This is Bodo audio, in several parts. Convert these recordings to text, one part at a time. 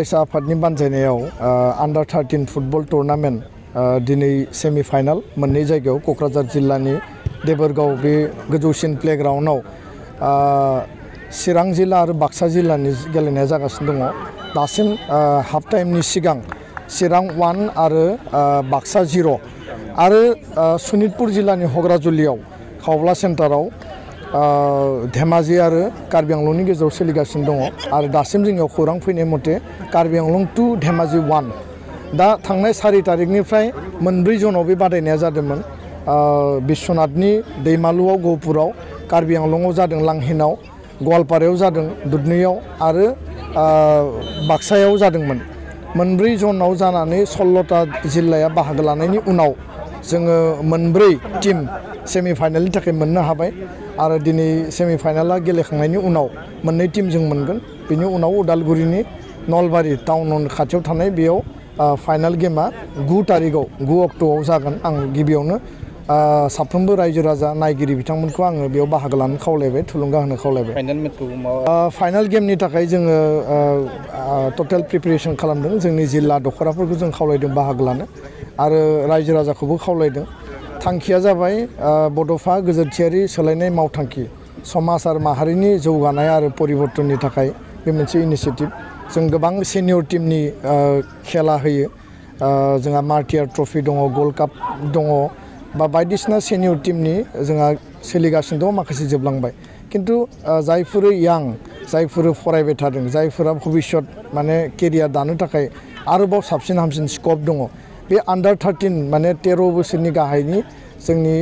फरायसा आफादनि बानजायनायाव आन्डार 13 फुटबल टुर्नामेन्ट दिनै सेमि फाइनाल मोननै जायगायाव क'क्राझार जिल्लानि देबोरगाव बे गोजौसिन प्लेग्राउन्डआव चिरां जिल्ला आरो बाक्सा जिल्लानि गेलेनाया जागासिनो दङ। दासिम हाफ टाइमनि सिगां चिरां 1 आरो बाक्सा 0 आरो सनितपुर जिल्लानि हग्राजुलियाव खावब्ला सेन्टाराव धेमाजि आरो कार्बि आंलंनि गेजेराव सोलिगासिनो दङ आरो दासिम जोंनियाव खौरां फैनाय मथे कार्बि आंलं 2 धेमाजि 1 दा थांनाय 4 तारिखनिफ्राय मोनब्रै जनाव बे बादायनाया जादोंमोन। बिश्वनाथनि दैमालुआव गहपुराव, कार्बि आंलंआव जादों लांहिनाव, गवालपारायाव जादों दुधनैयाव आरो बाक्सायाव जादोंमोन। मोनब्रै जनाव जानानै 16टा जिल्लाया बाहागो लानायनि उनाव जोङो मोनब्रै टीम सेमि फाइनालनि थाखाय मोननो हाबाय आरो दिनै सेमि फाइनाला गेलेखांनायनि उनाव मोननै टीम जों मोनगोन। बेनि उनाव उदालगुरिनि नलबारि टाउन खाथियाव थानाय बेयाव फाइनाल गेमा 9 तारिखआव 9 अक्ट'आव जागोन। आं गिबियावनो साफ्रोमबो रायजो राजा नायगिरि बिथांमोनखौ आङो बेयाव बाहागो लानो खावलायबाय, थुलुंगा होनो खावलायबाय। फाइनाल गेमनि थाखाय जोङो टटेल प्रिपेरेसन खालामदों। जोंनि जिल्ला दखराफोरखौ जों खावलायदों बाहागो लानो आरो रायजो राजाखौबो खावलायदों। थांखिया जाबाय बड'फा गोजोरथियारि सोलायनाय मावथांखि, समाज आरो माहारिनि जौगानाय आरो परिबर्तननि थाखाय बे मोनसे इनिशिएटिभ। जों गोबां सेनियर टीमनि खेला होयो। जोंहा मार्टियार ट्रफि दङ, गल्ड काप दङ बा बायदिसिना सेनियर टीमनि जोंहा सोलिगासिनो दङ, माखासे जोबलांबाय। किन्तु जायफोर यां, जायफोर फरायबाय थादों, जायफोरा भबिष्यत माने केरियार दानो थाखाय आरोबाव साबसिन हामसिन स्कप दङ, बे आन्डार 13 माने 13 बोसोरनि गाहायनि जोंनि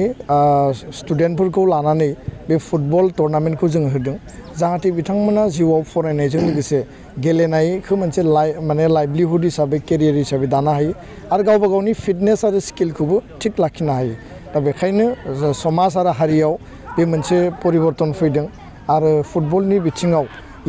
स्टुडेन्टफोरखौ लानानै बे फुटबल टुर्नामेन्टखौ जों होदों। जाहाथे बिथांमोना जिउआव फरायनायजों लोगोसे गेलेनायखौ मोनसे माने लाइभलिहुड हिसाबै केरियार हिसाबै दानो हायो आरो गावबा गावनि फिटनेस आरो स्किलखौबो थिग लाखिनो हायो। दा बेखायनो समाज आरो हारियाव बे मोनसे परिबर्तन फैदों आरो फुटबलनि बिथिङाव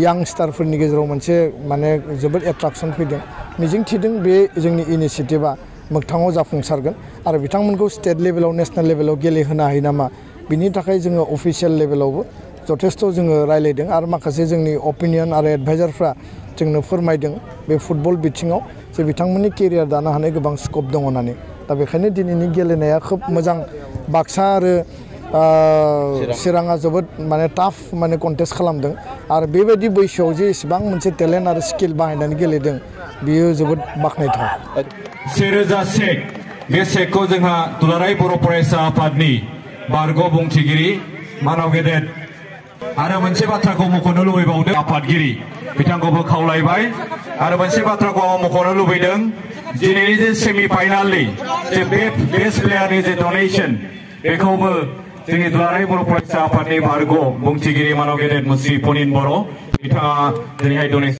यांस्टारफोरनि गेजेराव मोनसे माने जोबोद एट्राकसन फैदों। मिजिंथिदों बे जोंनि इनिशिएटिभआ मोगथाङाव जाफुंसारगोन आरो बिथांमोनखौ स्टेट लेभेलाव, नेसनेल लेभेलाव गेलेहोनो हायो नामा, बिनि थाखाय जोङो अफिसियेल लेभेलावबो जथेस्थ' जोङो रायलायदों आरो माखासे जोंनि अपिनियन आरो एडभाइजारफ्रा जोंनो फोरमायदों बे फुटबल बिथिङाव जे बिथांमोननि केरियार दानो हानाय गोबां स्कप दङ होननानै। दा बेखायनो दिनैनि गेलेनाया खोब मोजां। बाक्सा आरो चिराङा जोबोद माने टाफ माने कन्टेस्ट खालामदों आरो बेबायदि बैसोआव जे इसेबां मोनसे टेलेन्ट आरो स्किल बाहायनानै गेलेदों बियो जोबोद बाख्नायथाव। 1000 चेक, बे चेकखौ जोंहा दुलाराय बर' फरायसा आफादनि बारग' बुंथिगिरि मानाव गेदेर आरो मोनसे बाथ्राखौ मख'नो लुबैबावदों, आफादगिरि बिथांखौबो खावलायबाय आरो मोनसे बाथ्राखौ आं मख'नो लुबैदों, दिनैनि जे सेमि फाइनालनि जे बेस्ट प्लेयारनि जे डनेसन, बेखौबो जोंनि दुलाराय बर' फरायसा आफादनि बारग' बुंथिगिरि मानाव गेदेर मुस्रि पनिन बर' बिथाङा दिनैहाय डनेसन